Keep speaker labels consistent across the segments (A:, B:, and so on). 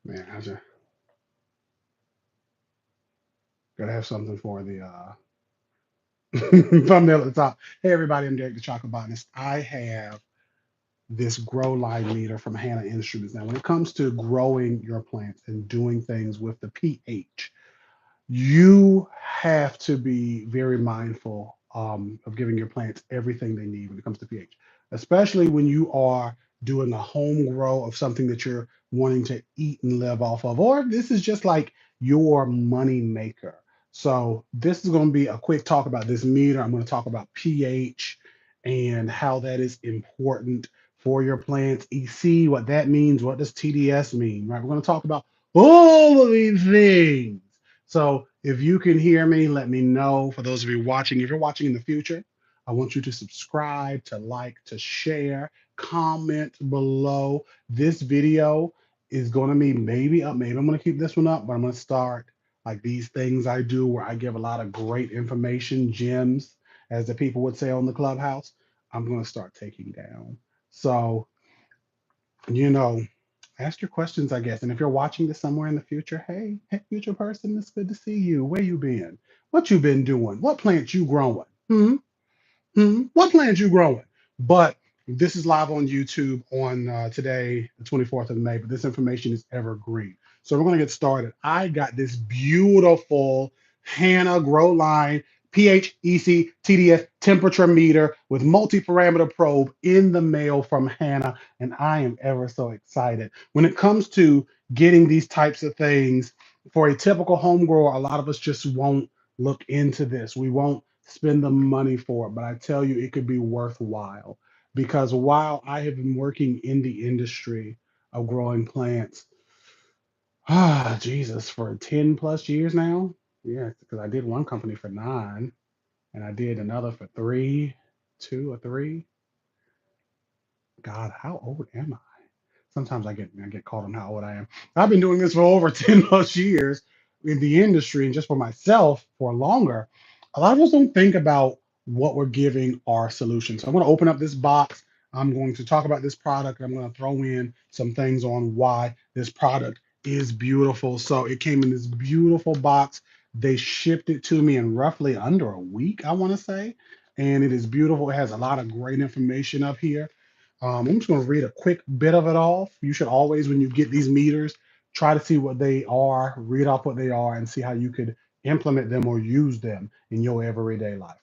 A: Man, I just gotta have something for the thumbnail at the top. Hey everybody, I'm Derek the Chocolate Botanist. I have this grow light meter from Hanna Instruments. Now, when it comes to growing your plants and doing things with the pH, you have to be very mindful of giving your plants everything they need when it comes to pH, especially when you are doing a home grow of something that you're wanting to eat and live off of, or this is just like your money maker. So this is going to be a quick talk about this meter. I'm going to talk about pH and how that is important for your plants. EC, what that means. What does TDS mean? Right? We're going to talk about all of these things. So if you can hear me, let me know. For those of you watching, if you're watching in the future, I want you to subscribe, to like, to share, comment below. This video is going to be maybe up. Maybe I'm going to keep this one up, but I'm going to start like these things I do where I give a lot of great information, gems, as the people would say on the clubhouse. I'm going to start taking down. So, you know, ask your questions, I guess. And if you're watching this somewhere in the future, hey, future person, it's good to see you. Where you been? What you been doing? What plants you growing? What plants you growing? But this is live on YouTube on today, the 24th of May. But this information is evergreen. So we're going to get started. I got this beautiful Hanna Grow Line pH, EC, TDS temperature meter with multi-parameter probe in the mail from Hanna, and I am ever so excited. When it comes to getting these types of things for a typical home grower, a lot of us just won't look into this. We won't spend the money for it, but I tell you, it could be worthwhile because while I have been working in the industry of growing plants, Jesus, for 10 plus years now. Yeah, because I did one company for 9 and I did another for 3, 2 or 3. God, how old am I? Sometimes I get caught on how old I am. I've been doing this for over 10 plus years in the industry and just for myself for longer. A lot of us don't think about what we're giving our solution. So I'm going to open up this box. I'm going to talk about this product. I'm going to throw in some things on why this product is beautiful. So it came in this beautiful box. They shipped it to me in roughly under a week, I want to say. And it is beautiful. It has a lot of great information up here. I'm just going to read a quick bit of it off. You should always, when you get these meters, try to see what they are, read off what they are, and see how you could implement them or use them in your everyday life.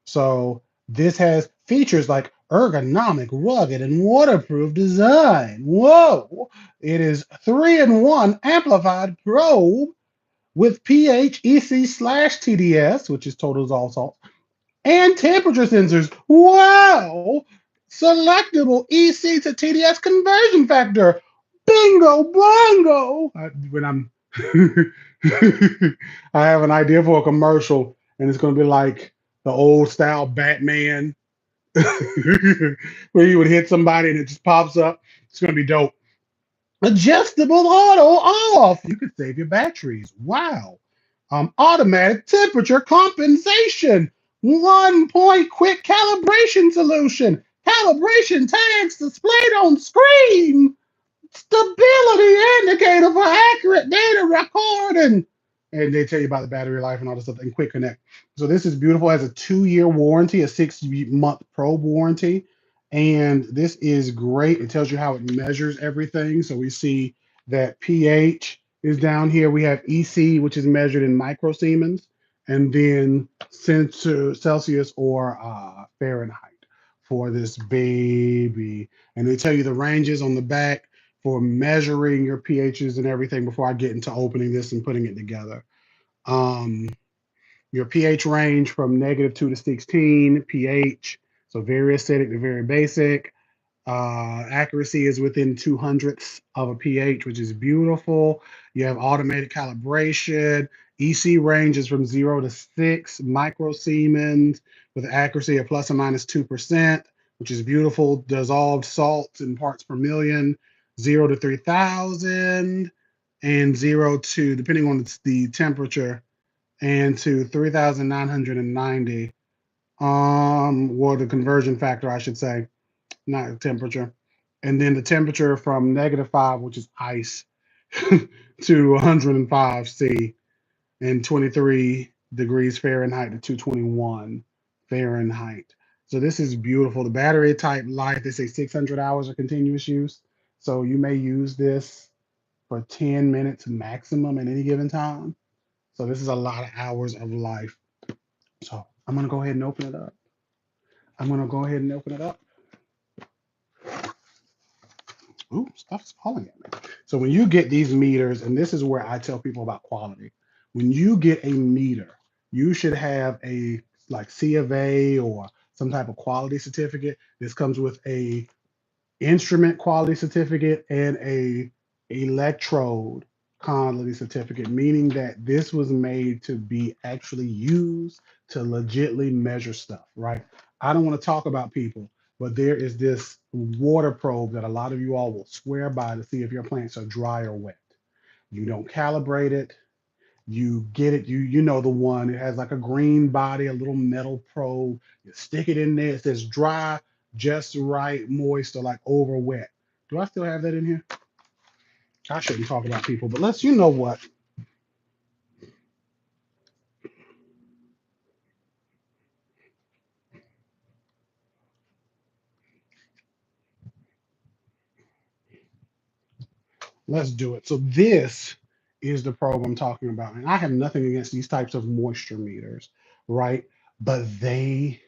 A: So this has features like ergonomic, rugged, and waterproof design. Whoa! It is 3-in-1 amplified probe with pH, EC slash TDS, which is total dissolved salt, and temperature sensors. Wow! Selectable EC to TDS conversion factor. Bingo, bongo. When I'm, I have an idea for a commercial, and it's going to be like the old style Batman, where you would hit somebody and it just pops up. It's going to be dope. Adjustable auto off. You could save your batteries. Wow. Automatic temperature compensation. 1 point quick calibration solution. Calibration tags displayed on screen. Stability indicator for accurate data recording. And they tell you about the battery life and all this stuff and quick connect. So this is beautiful. It has a 2-year warranty, a 6-month probe warranty. And this is great. It tells you how it measures everything. So we see that pH is down here. We have EC, which is measured in microsiemens, and then Celsius or Fahrenheit for this baby. And they tell you the ranges on the back for measuring your pHs and everything before I get into opening this and putting it together. Um, your pH range from -2 to 16 pH, so very acidic to very basic. Accuracy is within 200ths of a pH, which is beautiful. You have automated calibration. EC range is from 0 to 6 microsiemens with accuracy of plus or minus 2%, which is beautiful. Dissolved salts in parts per million, 0 to 3,000, and 0 to, depending on the temperature, and to 3,990. Or the conversion factor, I should say, not temperature. And then the temperature from -5, which is ice, to 105 C and 23 degrees Fahrenheit to 221 Fahrenheit. So this is beautiful. The battery type life, they say 600 hours of continuous use. So you may use this for 10 minutes maximum at any given time. So this is a lot of hours of life. So I'm gonna go ahead and open it up. I'm gonna go ahead and open it up. Ooh, stuff's falling at me. So when you get these meters, and this is where I tell people about quality. When you get a meter, you should have a like C of A or some type of quality certificate. This comes with a instrument quality certificate and a electrode quality certificate, meaning that this was made to be actually used to legitly measure stuff, right? I don't want to talk about people, but there is this water probe that a lot of you all will swear by to see if your plants are dry or wet. You don't calibrate it. You get it. You know the one. It has like a green body, a little metal probe. You stick it in there. It says dry, just right, moist, or like over wet. Do I still have that in here? I shouldn't talk about people, but let's. You know what? Let's do it. So this is the probe I'm talking about, and I have nothing against these types of moisture meters, right? But they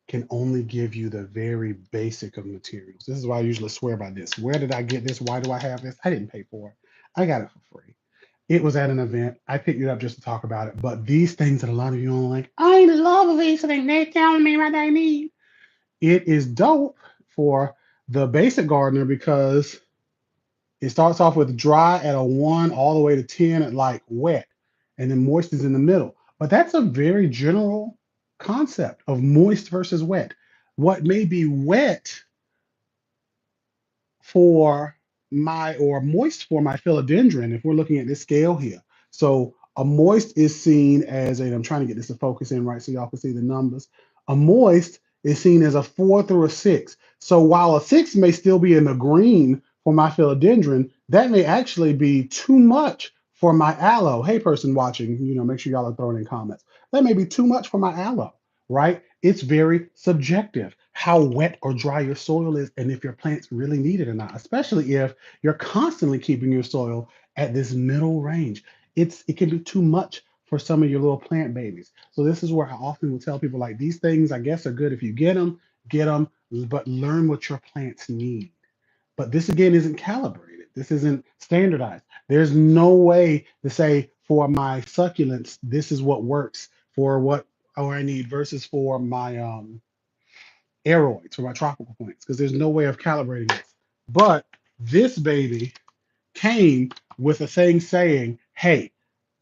A: can only give you the very basic of materials. This is why I usually swear by this. Where did I get this? Why do I have this? I didn't pay for it. I got it for free. It was at an event. I picked it up just to talk about it. But these things that a lot of you don't like, I love these things. They're telling me what I need. It is dope for the basic gardener because it starts off with dry at a 1 all the way to 10 at like wet, and then moist is in the middle. But that's a very general concept of moist versus wet. What may be wet for my or moist for my philodendron if we're looking at this scale here. So a moist is seen as a, I'm trying to get this to focus in right so y'all can see the numbers. A moist is seen as a 4 through a 6. So while a 6 may still be in the green for my philodendron, that may actually be too much for my aloe. Hey, person watching, make sure y'all are throwing in comments. That may be too much for my aloe, right? It's very subjective how wet or dry your soil is and if your plants really need it or not, especially if you're constantly keeping your soil at this middle range. It can be too much for some of your little plant babies. So this is where I often will tell people like these things I guess are good if you get them, but learn what your plants need. But this again isn't calibrated. This isn't standardized. There's no way to say for my succulents, this is what works for what I need versus for my aeroids, for my tropical plants, because there's no way of calibrating this. But this baby came with a thing saying, hey,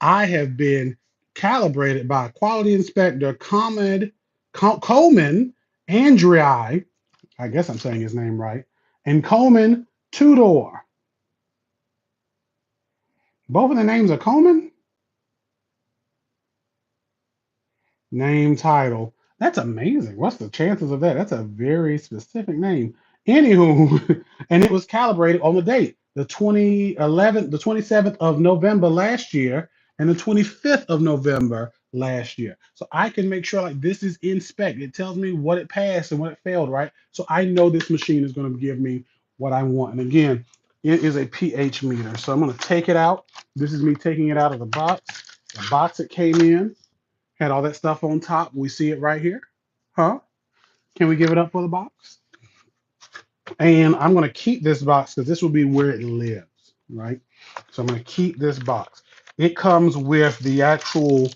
A: I have been calibrated by a quality inspector, Coleman Andrii, I guess I'm saying his name right, and Coleman Tudor. Both of the names are Coleman? Name, title. That's amazing. What's the chances of that? That's a very specific name. Anywho, and it was calibrated on the date, the 2011, the 27th of November last year, and the 25th of November last year. So I can make sure like this is in spec. It tells me what it passed and what it failed, right? So I know this machine is going to give me what I want. And again, it is a pH meter. So I'm going to take it out. This is me taking it out of the box. The box it came in had all that stuff on top. We see it right here. Huh? Can we give it up for the box? And I'm going to keep this box because this will be where it lives, right? So I'm going to keep this box. It comes with the actual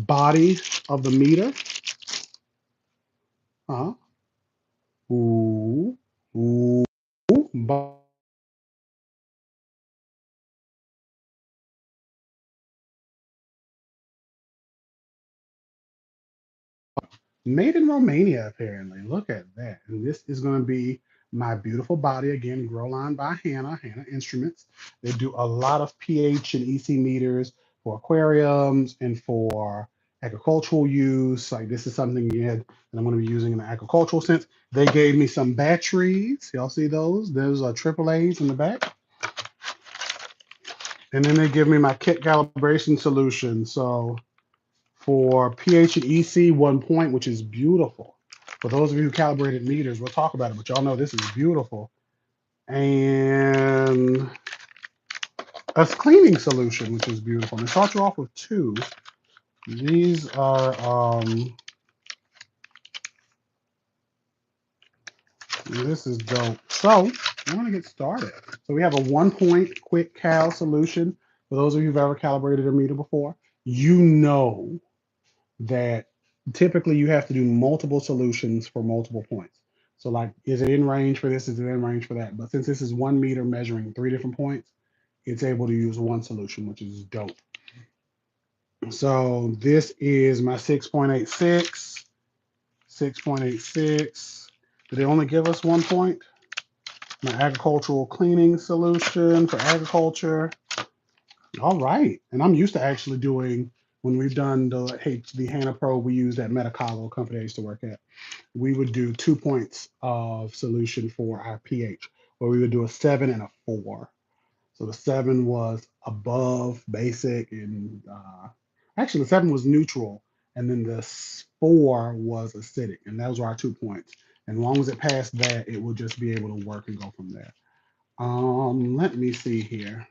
A: body of the meter. Huh? Ooh, ooh, made in Romania, apparently. Look at that. And this is going to be my beautiful body again, grow line by Hanna Instruments. They do a lot of pH and EC meters for aquariums and for agricultural use. Like this is something again that I'm going to be using in the agricultural sense. They gave me some batteries. Y'all see those? Those are AAAs in the back. And then they give me my kit calibration solution. So for pH and EC, 1 point, which is beautiful. For those of you who calibrated meters, we'll talk about it, but y'all know this is beautiful. And a cleaning solution, which is beautiful. And they start you off with two. These are, this is dope. So I'm going to get started. So we have a 1 point quick cal solution. For those of you who've ever calibrated a meter before, you know that typically you have to do multiple solutions for multiple points. So like, is it in range for this? Is it in range for that? But since this is 1 meter measuring 3 different points, it's able to use one solution, which is dope. So this is my 6.86, 6.86. Did they only give us 1 point? My agricultural cleaning solution for agriculture. All right. And I'm used to actually doing, when we've done the HANA Pro we used at Metacollo, company I used to work at, we would do 2 points of solution for our pH, where we would do a 7 and a 4. So the 7 was above basic, and actually the 7 was neutral, and then the 4 was acidic, and those were our 2 points. And as long as it passed that, it would just be able to work and go from there. Let me see here.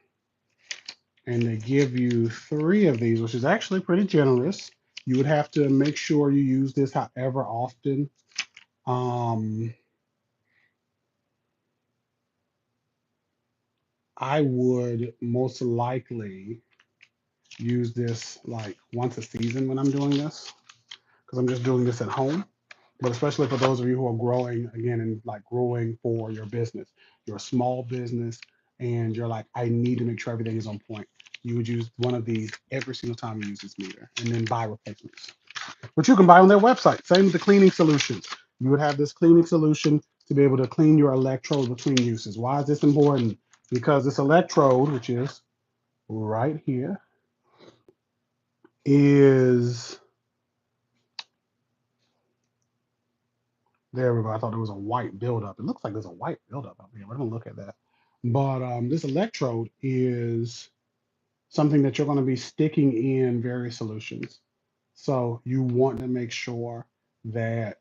A: And they give you 3 of these, which is actually pretty generous. You would have to make sure you use this however often. I would most likely use this like once a season when I'm doing this, because I'm just doing this at home. But especially for those of you who are growing, again, and like growing for your business, you're a small business and you're like, I need to make sure everything is on point. You would use one of these every single time you use this meter, and then buy replacements, which you can buy on their website. Same with the cleaning solutions. You would have this cleaning solution to be able to clean your electrode between uses. Why is this important? Because this electrode, which is right here, is, there we go. I thought there was a white buildup. It looks like there's a white buildup up here. We're going to look at that. But this electrode is something that you're going to be sticking in various solutions. So you want to make sure that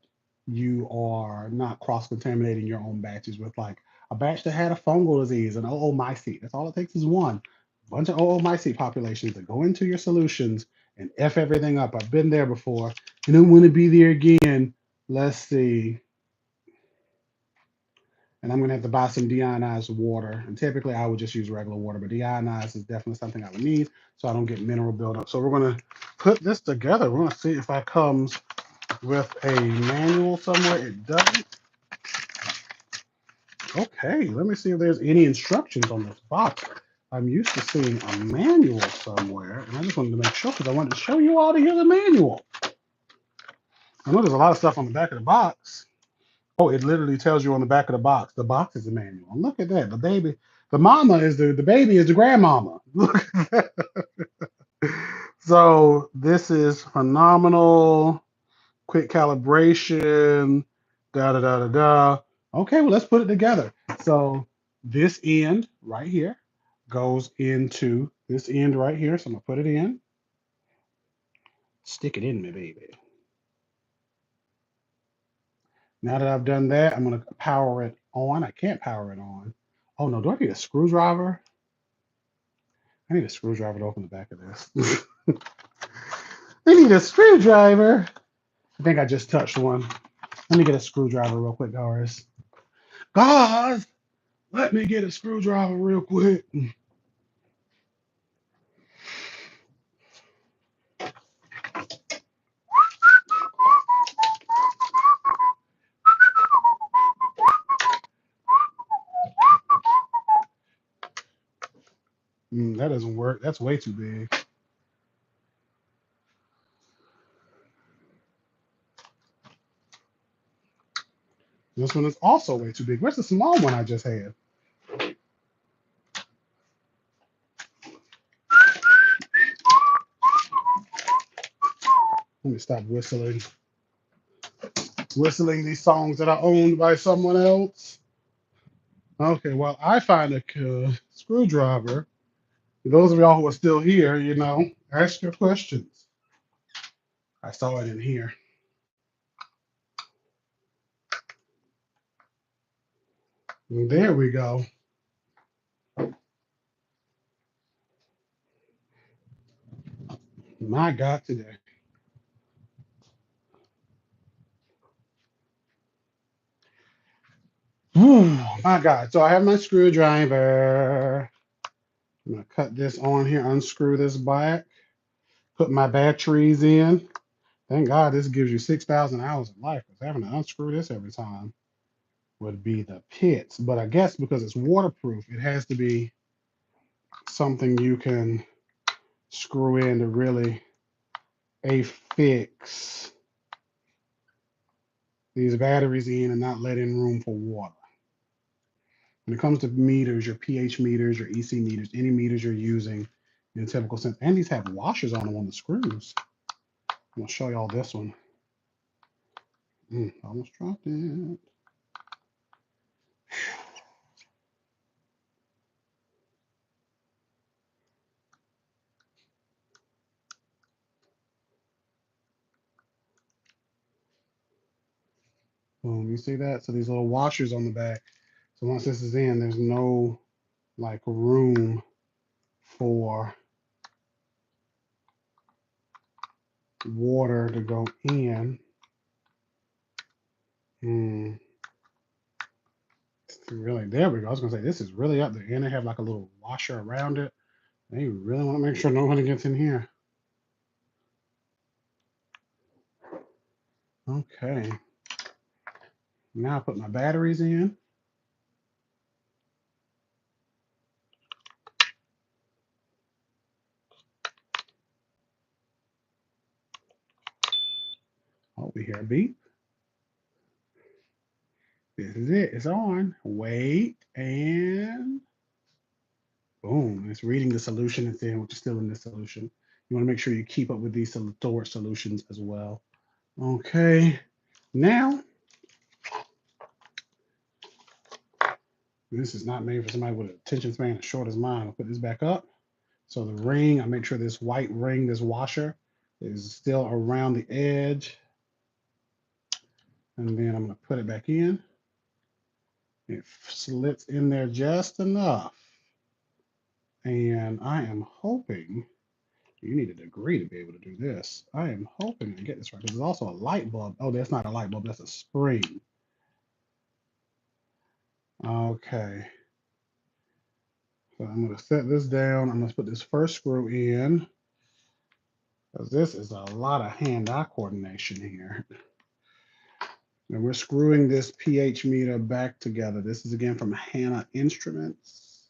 A: you are not cross-contaminating your own batches with like a batch that had a fungal disease, an oomycete. That's all it takes is one. A bunch of oomycete populations that go into your solutions and F everything up. I've been there before. I don't want to be there again. Let's see. And I'm going to have to buy some deionized water. And typically I would just use regular water, but deionized is definitely something I would need so I don't get mineral buildup. So we're going to put this together. We're going to see if that comes with a manual somewhere. It doesn't. Okay, let me see if there's any instructions on this box. I'm used to seeing a manual somewhere, and I just wanted to make sure because I wanted to show you all to hear the manual. I know there's a lot of stuff on the back of the box. Oh, it literally tells you on the back of the box. The box is the manual. Look at that. The baby, the mama is the baby is the grandmama. Look at that. So this is phenomenal. Quick calibration. Da da da da da. Okay, well let's put it together. So this end right here goes into this end right here. So I'm gonna put it in. Stick it in me, baby. Now that I've done that, I'm going to power it on. I can't power it on. Oh no, do I need a screwdriver? I need a screwdriver to open the back of this. I need a screwdriver. I think I just touched one. Let me get a screwdriver real quick, guys. Guys, let me get a screwdriver real quick. That doesn't work. That's way too big. This one is also way too big. Where's the small one I just had? Let me stop whistling. Whistling these songs that are owned by someone else. Okay, well, I find a screwdriver Those of y'all who are still here, ask your questions. I saw it in here. And there we go. My God, today. Whew, my God. So I have my screwdriver. I'm going to cut this on here, unscrew this back, put my batteries in. Thank God this gives you 6,000 hours of life, because having to unscrew this every time would be the pits. But I guess because it's waterproof, it has to be something you can screw in to really affix these batteries in and not let in room for water. When it comes to meters, your pH meters, your EC meters, any meters you're using in a typical sense, and these have washers on them on the screws. I'm gonna show y'all this one. Almost dropped it. Boom, you see that? So these little washers on the back. So once this is in, there's no like room for water to go in. Mm, really, there we go. I was gonna say this is really up there, and they have like a little washer around it. They really want to make sure nobody gets in here. Okay. Now I put my batteries in. Oh, we hear a beep. This is it. It's on. Wait, and boom. It's reading the solution it's in, which is still in the solution. You want to make sure you keep up with these storage solutions as well. Okay. Now, this is not made for somebody with an attention span as short as mine. I'll put this back up. So the ring, I make sure this white ring, this washer, is still around the edge. And then I'm going to put it back in. It slits in there just enough. And I am hoping, you need a degree to be able to do this. I am hoping to get this right, because there's also a light bulb. Oh, that's not a light bulb, that's a spring. Okay. So I'm going to set this down. I'm going to put this first screw in, because this is a lot of hand-eye coordination here. And we're screwing this pH meter back together. This is again from Hanna Instruments.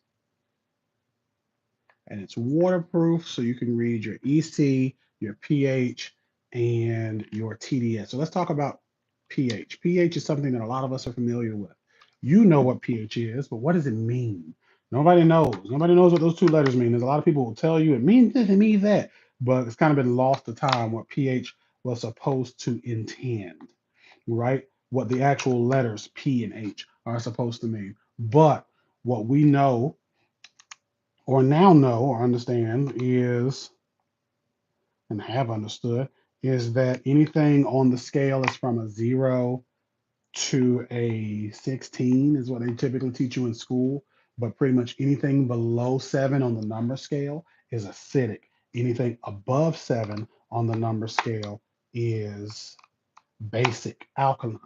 A: And it's waterproof, so you can read your EC, your pH, and your TDS. So let's talk about pH. pH is something that a lot of us are familiar with. You know what pH is, but what does it mean? Nobody knows. Nobody knows what those two letters mean. There's a lot of people who will tell you it means this, it means that, but it's kind of been lost to time what pH was supposed to intend, right? What the actual letters P and H are supposed to mean. But what we know or now know or understand is, and have understood, is that anything on the scale is from a 0 to a 16 is what they typically teach you in school. But pretty much anything below 7 on the number scale is acidic. Anything above 7 on the number scale is basic alkaline.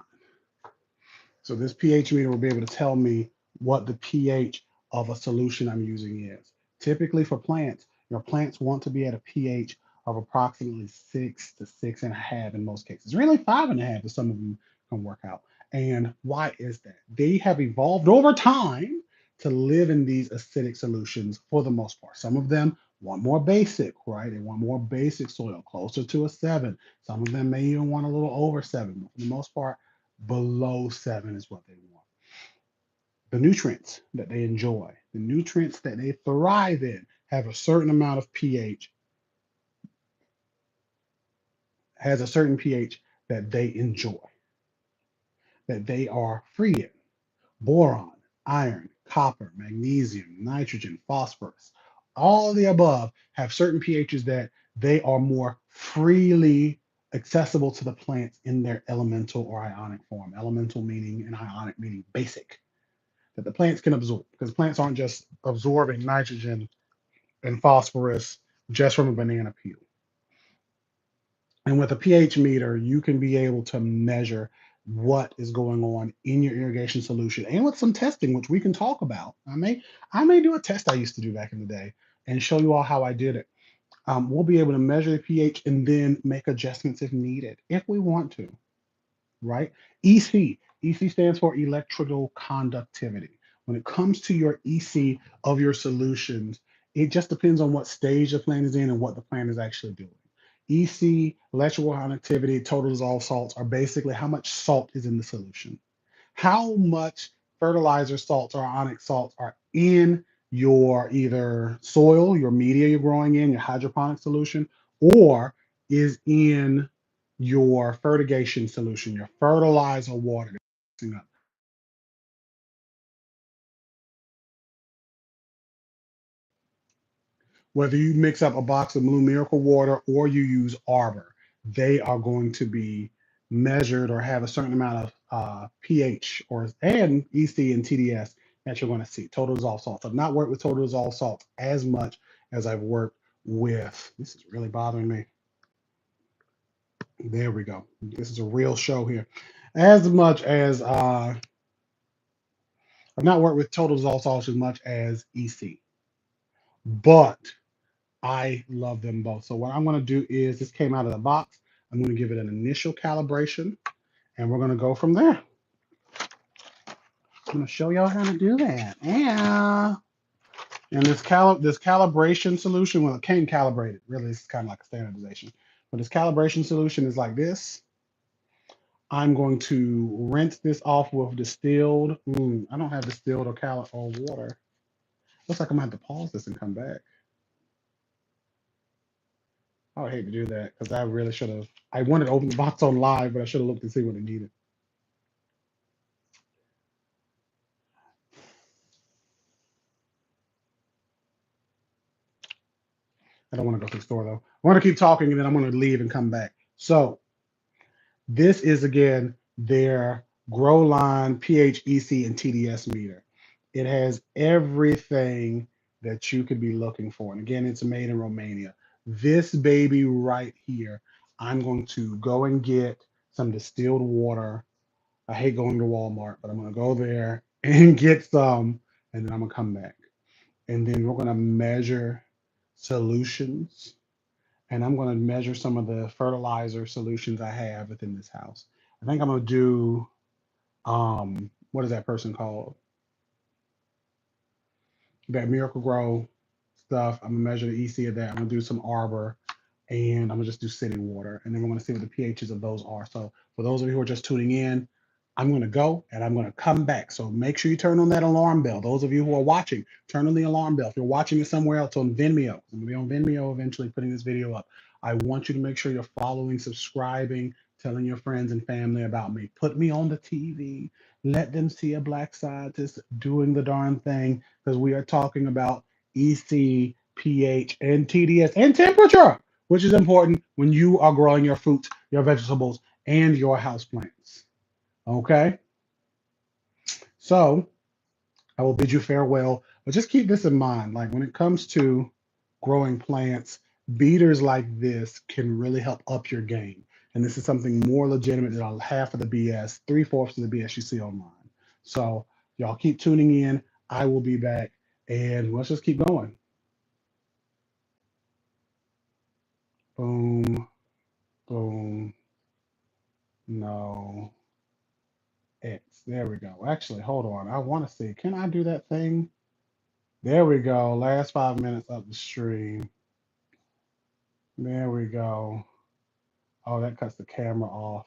A: So this pH meter will be able to tell me what the pH of a solution I'm using is. Typically for plants, your plants want to be at a pH of approximately 6 to 6.5 in most cases. Really 5.5 if some of them can work out. And why is that? They have evolved over time to live in these acidic solutions for the most part. Some of them want more basic, right? They want more basic soil, closer to a 7. Some of them may even want a little over 7, but for the most part, below 7 is what they want. The nutrients that they enjoy, the nutrients that they thrive in, have a certain amount of pH, has a certain pH that they enjoy, that they are free in. Boron, iron, copper, magnesium, nitrogen, phosphorus. all of the above have certain pHs that they are more freely accessible to the plants in their elemental or ionic form. Elemental meaning and ionic meaning basic, that the plants can absorb, because plants aren't just absorbing nitrogen and phosphorus just from a banana peel. And with a pH meter, you can be able to measure what is going on in your irrigation solution, and with some testing, which we can talk about. I may do a test I used to do back in the day and show you all how I did it. We'll be able to measure the pH and then make adjustments if needed, if we want to, right? EC stands for electrical conductivity. When it comes to your EC of your solutions, it just depends on what stage the plant is in and what the plant is actually doing. EC, electrical conductivity, total dissolved salts are basically how much salt is in the solution. How much fertilizer salts or ionic salts are in your either soil, your media you're growing in, your hydroponic solution, or is in your fertigation solution, your fertilizer water. Whether you mix up a box of Blue Miracle water or you use Arbor, they are going to be measured or have a certain amount of pH or and EC and TDS that you're going to see. Total dissolved salts. I've not worked with total dissolved salts as much as I've worked with. This is really bothering me. There we go. This is a real show here. As much as I've not worked with total dissolved salts as much as EC, but I love them both. So what I'm going to do is, this came out of the box. I'm going to give it an initial calibration, and we're going to go from there. I'm going to show y'all how to do that. Yeah. And this calibration solution, well, it came calibrated. Really, it's kind of like a standardization. But this calibration solution is like this. I'm going to rinse this off with distilled. I don't have distilled or water. Looks like I'm going to have to pause this and come back. I would hate to do that because I really should have. I wanted to open the box on live, but I should have looked and see what it needed. I don't want to go to the store though. I want to keep talking and then I'm going to leave and come back. So this is again their Grow Line pH, EC, and TDS meter. It has everything that you could be looking for. And again, it's made in Romania. This baby right here, I'm going to go and get some distilled water. I hate going to Walmart, but I'm going to go there and get some, and then I'm going to come back. And then we're going to measure solutions, and I'm going to measure some of the fertilizer solutions I have within this house. I think I'm going to do, what is that person called? That Miracle Grow stuff. I'm going to measure the EC of that. I'm going to do some Arbor, and I'm going to just do city water. And then we're going to see what the pHs of those are. So for those of you who are just tuning in, I'm going to go and I'm going to come back. So make sure you turn on that alarm bell. Those of you who are watching, turn on the alarm bell. If you're watching it somewhere else on Vimeo, I'm going to be on Vimeo eventually putting this video up. I want you to make sure you're following, subscribing, telling your friends and family about me. Put me on the TV. Let them see a black scientist doing the darn thing, because we are talking about EC, pH, and TDS and temperature, which is important when you are growing your fruits, your vegetables, and your houseplants. Okay? So I will bid you farewell, but just keep this in mind. Like when it comes to growing plants, beaters like this can really help up your game. And this is something more legitimate than half of the BS, three-fourths of the BS you see online. So y'all keep tuning in. I will be back, and let's just keep going. Boom, boom, no, X. There we go. Actually, hold on. I want to see. Can I do that thing? There we go. Last 5 minutes of the stream. There we go. Oh, that cuts the camera off.